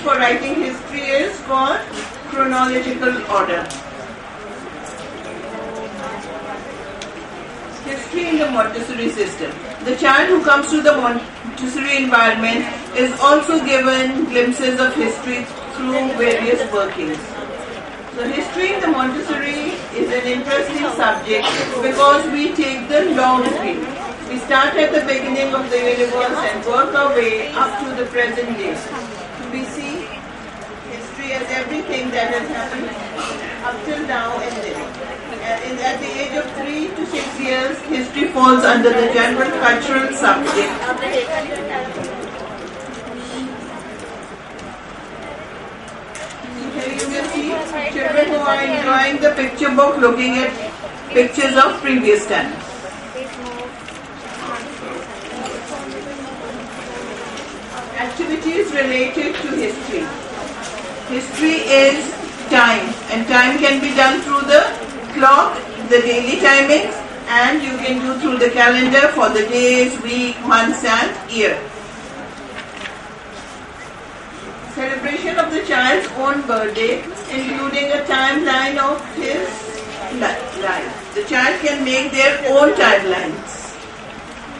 for writing history is called chronological order. History in the Montessori system. The child who comes to the Montessori environment is also given glimpses of history through various workings. So history in the Montessori is an interesting subject because we take the long view. We start at the beginning of the universe and work our way up to the present day. We see history as everything that has happened up till now and then. And at the age of 3 to 6 years, history falls under the general cultural subject. Here you can see children who are enjoying the picture book, looking at pictures of previous times. Activities related to history. History is time, and time can be done through the clock, the daily timings, and you can do through the calendar for the days, week, months and year. Celebration of the child's own birthday, including a timeline of his life. The child can make their own timelines.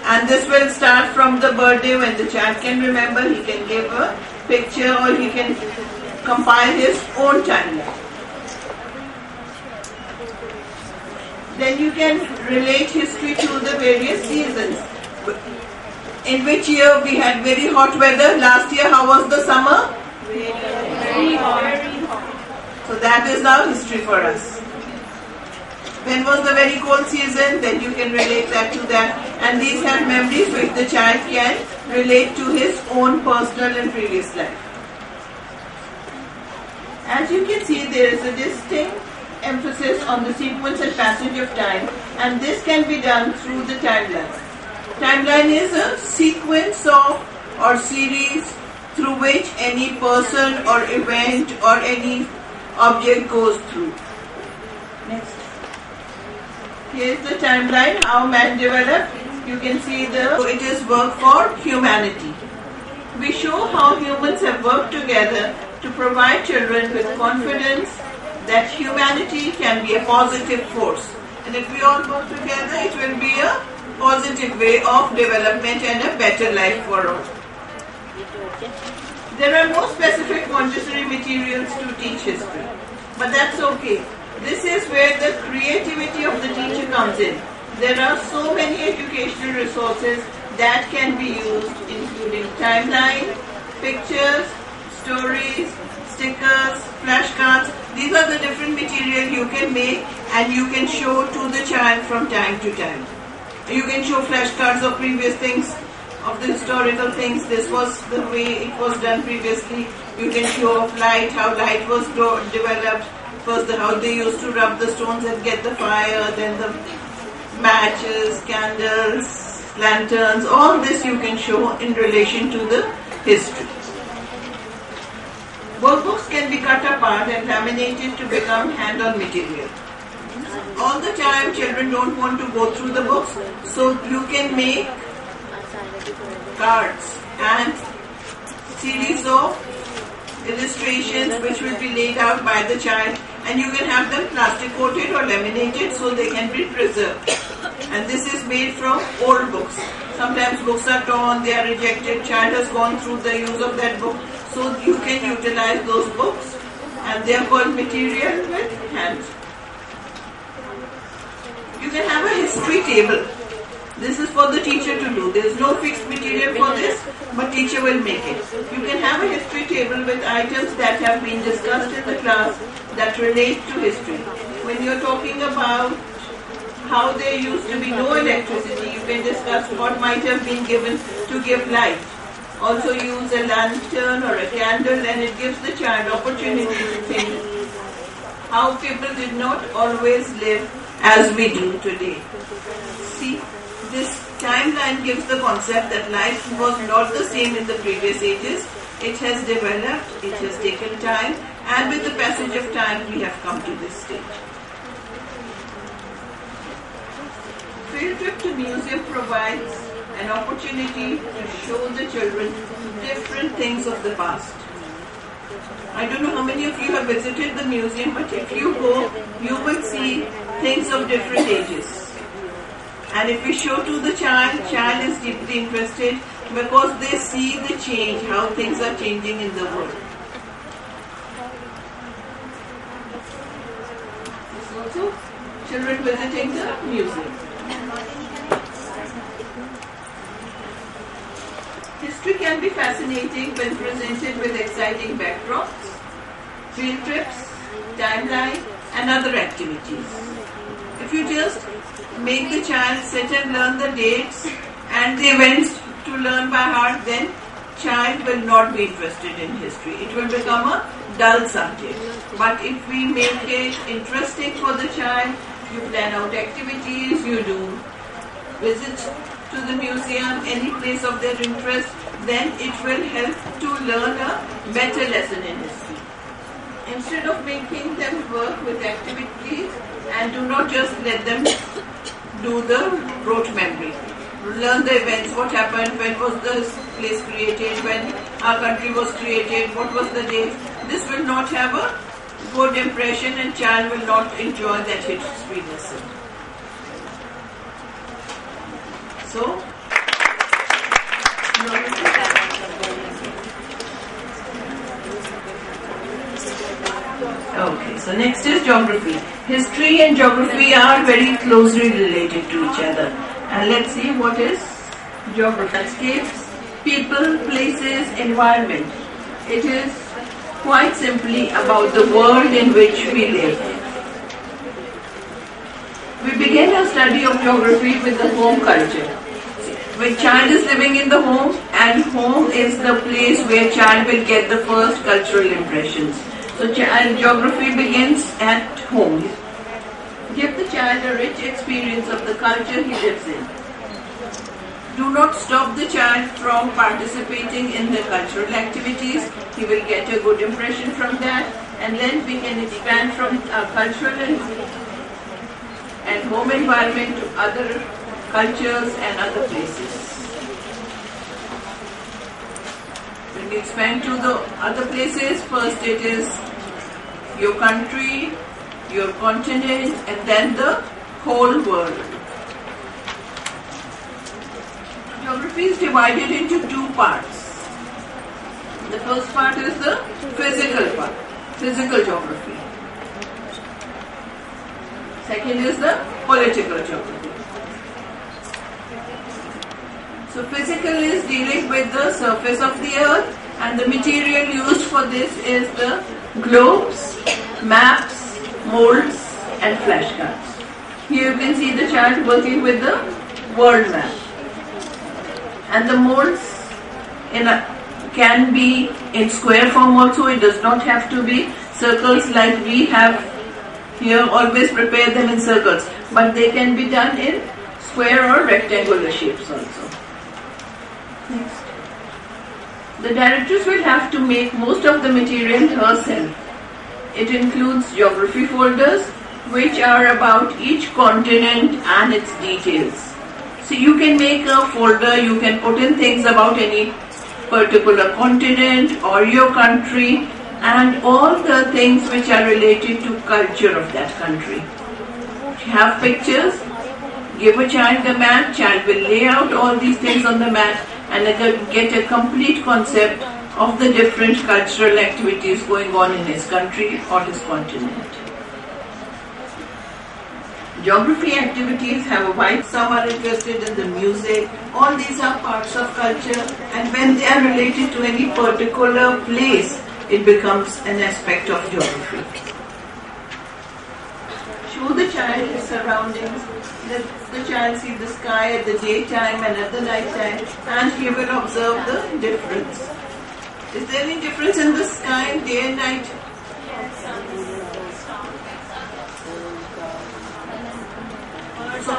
And this will start from the birthday. When the child can remember, he can give a picture or he can compile his own timeline. Then you can relate history to the various seasons. In which year we had very hot weather? Last year, how was the summer? Very hot. So that is now history for us. When was the very cold season? Then you can relate that to that. And these have memories which the child can relate to his own personal and previous life. As you can see, there is a distinct emphasis on the sequence and passage of time, and this can be done through the timeline. Timeline is a sequence of or series through which any person or event or any object goes through. Next. Here is the timeline, how man developed. You can see it is work for humanity. We show how humans have worked together to provide children with confidence that humanity can be a positive force. And if we all work together, it will be a positive way of development and a better life for all. There are no specific Montessori materials to teach history, but that's okay. This is where the creativity of the teacher comes in. There are so many educational resources that can be used, including timeline, pictures, stories, stickers, flashcards. These are the different material you can make and you can show to the child from time to time. You can show flashcards of previous things, of the historical things. This was the way it was done previously. You can show of light, how light was developed. First, how they used to rub the stones and get the fire, then the matches, candles, lanterns. All this you can show in relation to the history. Workbooks can be cut apart and laminated to become hand-on material. All the time children don't want to go through the books, so you can make cards and series of illustrations which will be laid out by the child, and you can have them plastic coated or laminated so they can be preserved. And this is made from old books. Sometimes books are torn, they are rejected, child has gone through the use of that book, so you can utilize those books, and they are called material with hands. You can have a history table. This is for the teacher to do. There is no fixed material for this, but teacher will make it. You can have a history table with items that have been discussed in the class that relate to history. When you are talking about how there used to be no electricity, you can discuss what might have been given to give light. Also use a lantern or a candle, and it gives the child opportunity to think how people did not always live as we do today. See, this timeline gives the concept that life was not the same in the previous ages. It has developed, it has taken time, and with the passage of time we have come to this stage. Field trip to museum provides an opportunity to show the children different things of the past. I don't know how many of you have visited the museum, but if you go, you will see things of different ages. And if we show to the child is deeply interested because they see the change, how things are changing in the world. Also, children visiting the museum. History can be fascinating when presented with exciting backdrops, field trips, timeline, and other activities. If you just make the child sit and learn the dates and the events to learn by heart, then child will not be interested in history. It will become a dull subject. But if we make it interesting for the child, you plan out activities, you do visits to the museum, any place of their interest, then it will help to learn a better lesson in history. Instead of making them work with activities, and do not just let them do the rote memory. Learn the events, what happened, when was this place created, when our country was created, what was the date. This will not have a good impression and child will not enjoy that history lesson. So, okay, so next is geography. History and geography are very closely related to each other. And let's see what is geography. Landscapes, people, places, environment. It is quite simply about the world in which we live. We begin our study of geography with the home culture. When child is living in the home, and home is the place where child will get the first cultural impressions. So geography begins at home. Give the child a rich experience of the culture he lives in. Do not stop the child from participating in the cultural activities. He will get a good impression from that, and then we can expand from our cultural and home environment to other cultures and other places. When we expand to the other places, first it is your country, your continent, and then the whole world. Geography is divided into two parts. The first part is the physical part, physical geography. Second is the political geography. So physical is dealing with the surface of the earth, and the material used for this is the globes, maps, molds, and flashcards. Here you can see the child working with the world map. And the molds can be in square form also. It does not have to be circles like we have here. Always prepare them in circles, but they can be done in square or rectangular shapes also. Next. The directress will have to make most of the material herself. It includes geography folders, which are about each continent and its details. So you can make a folder, you can put in things about any particular continent or your country and all the things which are related to culture of that country. If you have pictures, give a child the map, child will lay out all these things on the map and get a complete concept of the different cultural activities going on in his country or his continent. Geography activities have a wide, some are interested in the music, all these are parts of culture, and when they are related to any particular place, it becomes an aspect of geography. Show the child his surroundings, let the child see the sky at the daytime and at the night time, and he will observe the difference. Is there any difference in the sky day and night? So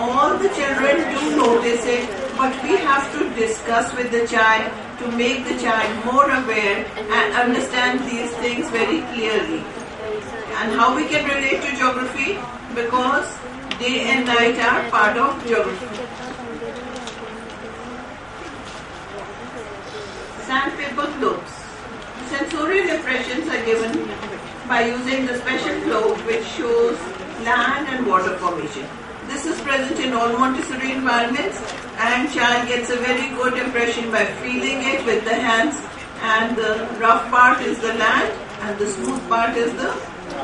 all the children do notice it, but we have to discuss with the child to make the child more aware and understand these things very clearly. And how we can relate to geography? Because day and night are part of geography. Sandpaper globes. Sensorial impressions are given by using the special flow which shows land and water formation. This is present in all Montessori environments, and child gets a very good impression by feeling it with the hands, and the rough part is the land and the smooth part is the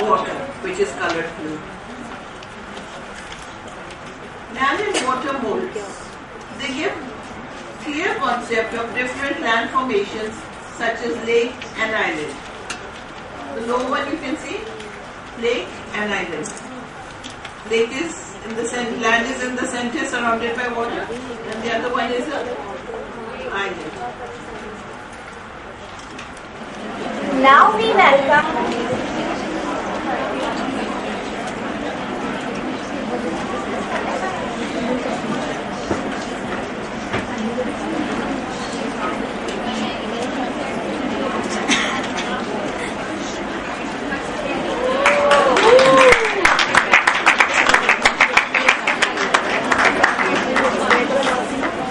water, which is colored blue. Land and water molds. They give clear concept of different land formations such as lake and island. The lower one you can see, lake and island. Lake is in the center, land is in the center surrounded by water, and the other one is an island. Now we welcome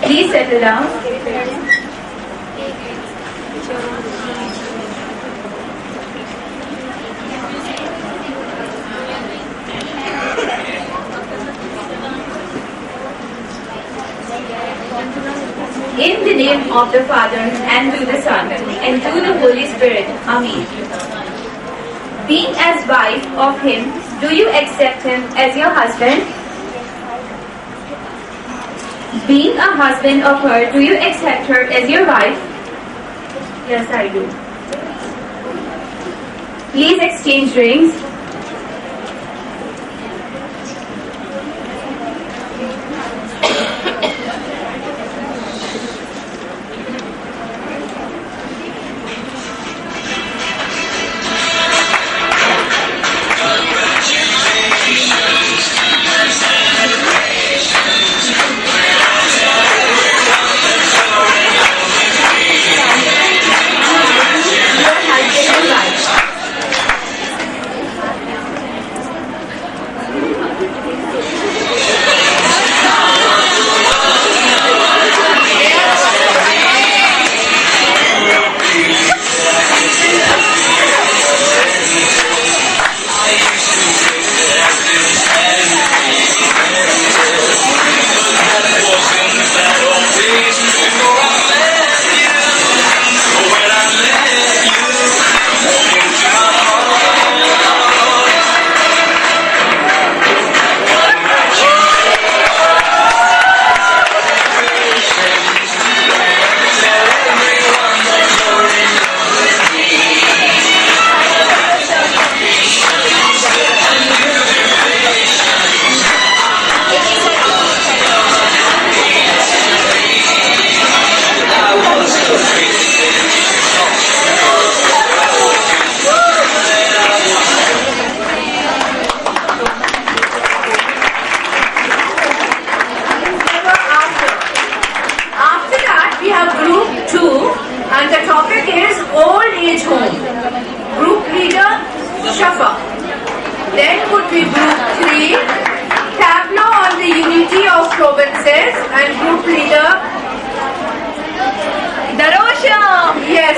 Please settle down. In the name of the Father, and to the Son, and to the Holy Spirit. Amen. Being as wife of him, do you accept him as your husband? Being a husband of her, do you accept her as your wife? Yes, I do. Please exchange rings. And the topic is old age home. Group leader, Shafa. Then would be group 3, tableau on the unity of provinces, and group leader, Darosham. Yes.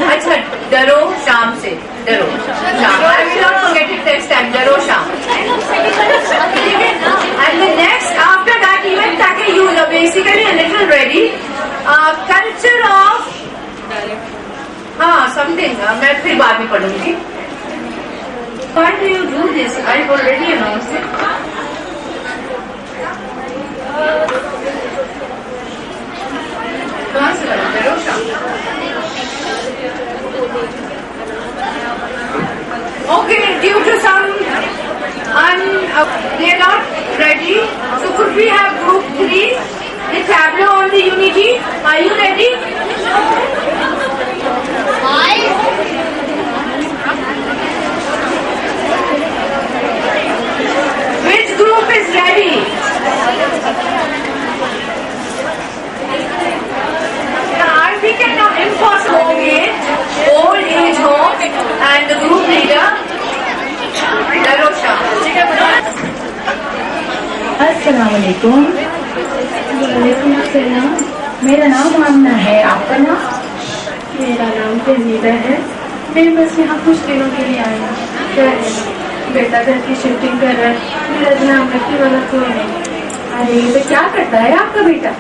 Achha, Daro Sham se. Daro Sham. I will not forget it next time. Daro Sham. And the next, after that, even take you basically a little ready. Culture of something. मैं फिर बाद में पढ़ूंगी. Why do you do this? I've already announced it. कहाँ से करूँ? दरोशा. Okay, due to some they are not ready. So could we have group 3? The tableau on the unity. Are you ready? Which group is ready? We cannot impossible old age home and the group leader Darosha. अस्सलामुअलैकुम. वालेकुम अस्सलाम. मेरा नाम आमना है. आपका नाम? मेरा मेरा नाम फहमीदा है। मैं बस यहाँ कुछ दिनों के लिए आई हूँ। बेटा घर की शिफ्टिंग कर रहा है, मेरा नाम रखने वाला कोई नहीं। अरे तो क्या करता है आपका बेटा?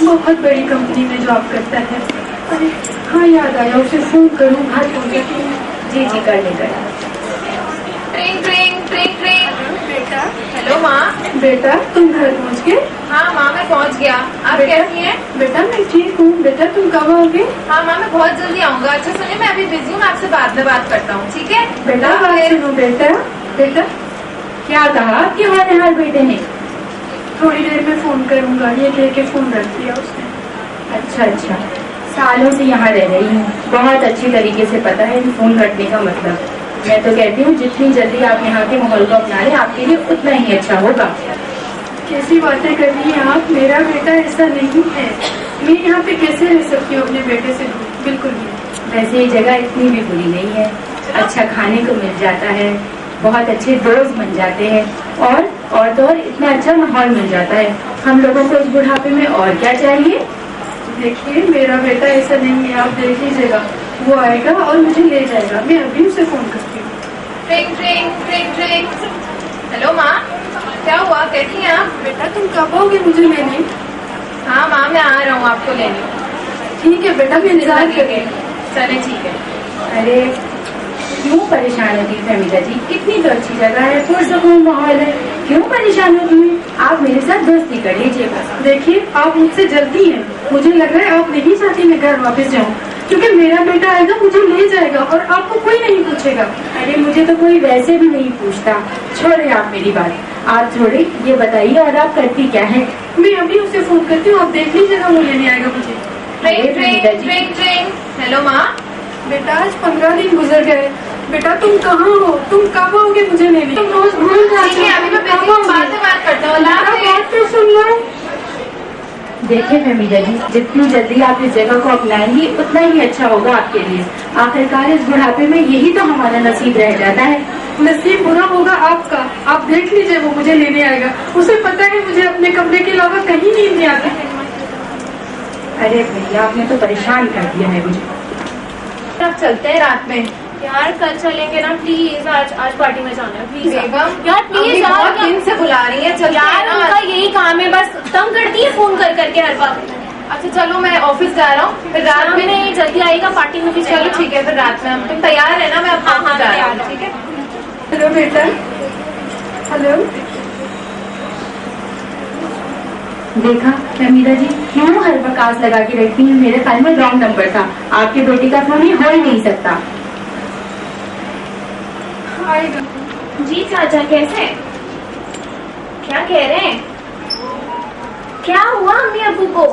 बहुत बड़ी कंपनी में जॉब करता है। अरे हाँ, याद आया, उसे फोन करूँ, हाथ फोन करती हूँ। जी कर लेकर। ट्रिंग ट्रिंग ट्रिंग ट्रिंग। बेटा, हेलो माँ। बेटा तुम घर पहुँच गए? हाँ माँ, मैं पहुँच गया। आप कैसी हैं? बेटा मैं ठीक हूँ। बेटा तुम कब आओगे? हाँ माँ, मैं बहुत जल्दी आऊंगा। अच्छा सुनिए, मैं अभी बिजी हूँ, मैं आपसे बाद में बात करता हूँ, ठीक है? बेटा बात सुनो। बेटा बेटा क्या कहा आपके होनहार बेटे ने? थोड़ी देर में फोन करूंगा, ये कह के फोन रख दिया उसने। अच्छा, सालों से यहाँ रह रही हूँ, बहुत अच्छी तरीके से पता है फोन रखने का मतलब। मैं तो कहती हूँ जितनी जल्दी आप यहाँ के माहौल को अपना लें आपके लिए उतना ही अच्छा होगा। कैसी बातें कर रही हैं आप? मेरा बेटा ऐसा नहीं है। मैं यहाँ पे कैसे रह सकती हूँ अपने बेटे से दूर? बिल्कुल नहीं। वैसे ये जगह इतनी भी बुरी नहीं है, अच्छा खाने को मिल जाता है, बहुत अच्छे दोस्त बन जाते हैं और तो और इतना अच्छा माहौल मिल जाता है। हम लोगों को इस बुढ़ापे में और क्या चाहिए? देखिए मेरा बेटा ऐसा नहीं है, आप देख लीजिएगा। वो आएगा और मुझे ले जाएगा। मैं अभी उसे फोन करती हूँ। ट्रिंग ट्रिंग ट्रिंग ट्रिंग। हेलो माँ, क्या हुआ, कैसी हैं आप? बेटा तुम कब आओगे मुझे लेने? हाँ माँ, मैं आ रहा हूँ आपको लेने। ठीक है बेटा, मैं इंतजार करेंगे। चले ठीक है। अरे क्यों परेशान होती है फहमीदा जी? कितनी तो अच्छी जगह है, पुरसकून माहौल है, क्यों परेशान होती है? आप मेरे साथ दोस्ती कर लीजिए बस। देखिए आप मुझसे जल्दी हैं, मुझे लग रहा है आप नहीं चाहती मैं घर वापस जाऊँ, क्योंकि मेरा बेटा आएगा मुझे ले जाएगा और आपको कोई नहीं पूछेगा। अरे मुझे तो कोई वैसे भी नहीं पूछता। छोड़े आप मेरी बात, आप छोड़े, ये बताइए और आप करती क्या है? मैं अभी उसे फोन करती हूँ, आप देख लीजिएगा वो लेने आएगा मुझे। ट्रिंग ट्रिंग ट्रिंग ट्रिंग। हेलो माँ। बेटा आज 15 दिन गुजर गए। बेटा तुम कहाँ हो? तुम कब आओगे मुझे लेने? तुम रोज भूल जाती ठीक है, अभी मैं बिजी हूँ, बाद में बात करता हूँ। बात तो सुन लो। देखिए फहमीदा जी, जितनी जल्दी आप इस जगह को अपनाएंगी उतना ही अच्छा होगा आपके लिए। आखिरकार इस बुढ़ापे में यही तो हमारा नसीब रह जाता है। नसीब बुरा होगा आपका। आप देख लीजिए वो मुझे लेने आएगा। उसे पता है मुझे अपने कमरे के अलावा कहीं नींद नहीं आती। अरे भैया आपने तो परेशान कर दिया है मुझे। अब चलते हैं रात में। यार कल चलेंगे ना प्लीज, आज पार्टी में जाना है प्लीज बेगम। यार प्लीज यार, बहुत दिन से बुला रही है। चलते यार हैं ना। उनका यही काम है, बस तंग करती है फोन कर करके हर वक्त। अच्छा चलो, मैं ऑफिस जा रहा हूँ, फिर रात में। नहीं जल्दी आएगा, पार्टी में भी चलो ठीक है, फिर रात में हम। तुम तैयार है ना? मैं अब ऑफिस जा रहा हूँ, ठीक है? हेलो बेटा। हेलो। देखा फहमीदा जी, क्यों हर वक्त आस लगा के रखती हैं? मेरे ख्याल में रॉन्ग नंबर था, आपके बेटे का फोन ही हो ही नहीं सकता। जी चाचा कैसे? क्या कह रहे हैं? क्या हुआ अम्मी अबू को?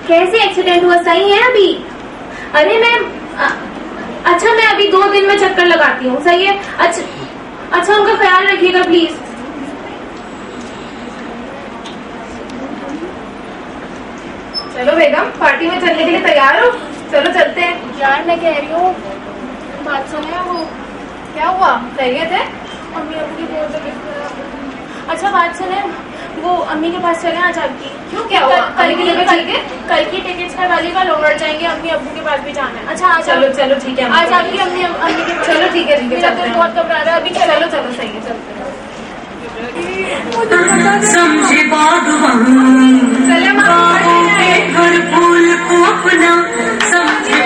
कैसे एक्सीडेंट हुआ? सही है अभी? अरे मैं अच्छा मैं अभी 2 दिन में चक्कर लगाती हूँ, सही है? अच्छा उनका ख्याल रखिएगा प्लीज। चलो बेगम, पार्टी में चलने के लिए तैयार हो? चलो चलते हैं। यार मैं कह रही हूँ, बात सुने, वो क्या हुआ? खैरियत है? अम्मी अबू की बहुत तबीयत खराब है। अच्छा बात सुने, वो अम्मी के पास चले आज आपकी। क्यों, क्या हुआ? कल की टिकट है वाली का लोवर जाएंगे, अम्मी अबू के पास भी जाना है। अच्छा आज चलो चलो ठीक है। आज आपकी अम्मी के पास। चलो ठीक है, मेरा दिल बहुत घबरा रहा है अभी। चलो चलो सही है, चलते हैं। समझे बागवान चले हर फूल को अपना समझे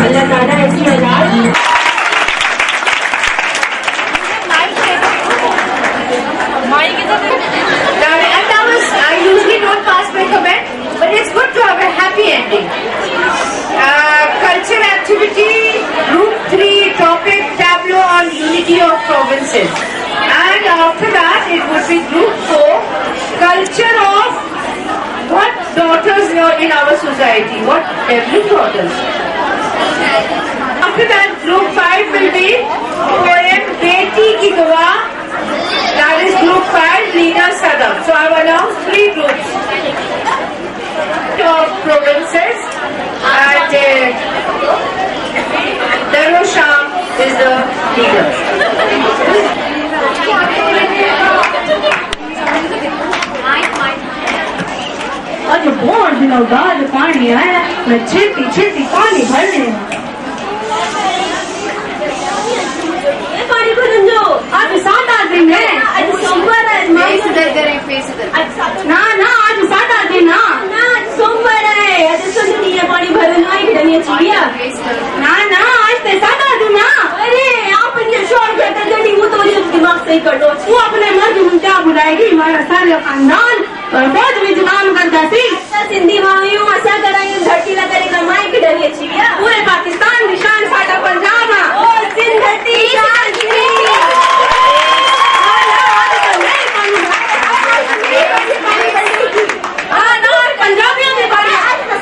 अल्लाह ताला ऐसी औलाद। I usually don't pass my comment, but it's good to have a happy ending. Culture activity, group 3, topic tableau on unity of provinces. And after that, it would be group 4, culture of what daughters in our society, what every daughters. After that, group 5 will be poem Beti Ki Gawah, that is group Group 5 leader Sadam. So I will announce 3 groups of provinces, and Darusham is the leader. आज बहुत दिनों बाद पानी आया, मैं छेती छेती पानी भरने। ये पानी भरन जो आज 7-8 दिन है। आज सोमवार है। फेस इधर करें, फेस इधर। ना ना आज 7-8 दिन ना। ना आज सोमवार है। आज संडे ये पानी भरन आई खड़नी है चिड़िया। ना ना आज ते 7-8 दिन ना। अरे आप ये शोर करते जल्दी वो तो दिमाग सही कर लो। वो अपने मर्द में क्या बुलाएगी, हमारा सारे खानदान बहुत भी काम करता थी। सिंधी मावियों ऐसा कराएंगे धरती ला करेगा माई की डरी अच्छी है। पूरे पाकिस्तान निशान साडा पंजाब और सिंध धरती पंजाबियों की बात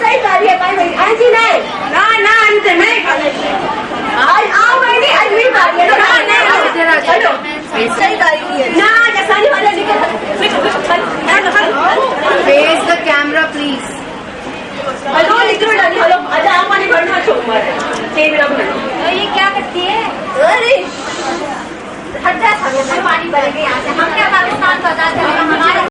सही कार्य है भाई ऐसी नहीं ना ना इनसे नहीं आज आओ बेटी आज भी कार्य सही कार्य ना जैसा नहीं वाला Face the camera, please. Hello निकलो डाली हेलो अच्छा आप पानी भरना सोमवार है 6 मिनट भरना। ये क्या करती है? अरे हट जा पानी भरेंगे यहाँ से हम क्या पाकिस्तान बताते हैं।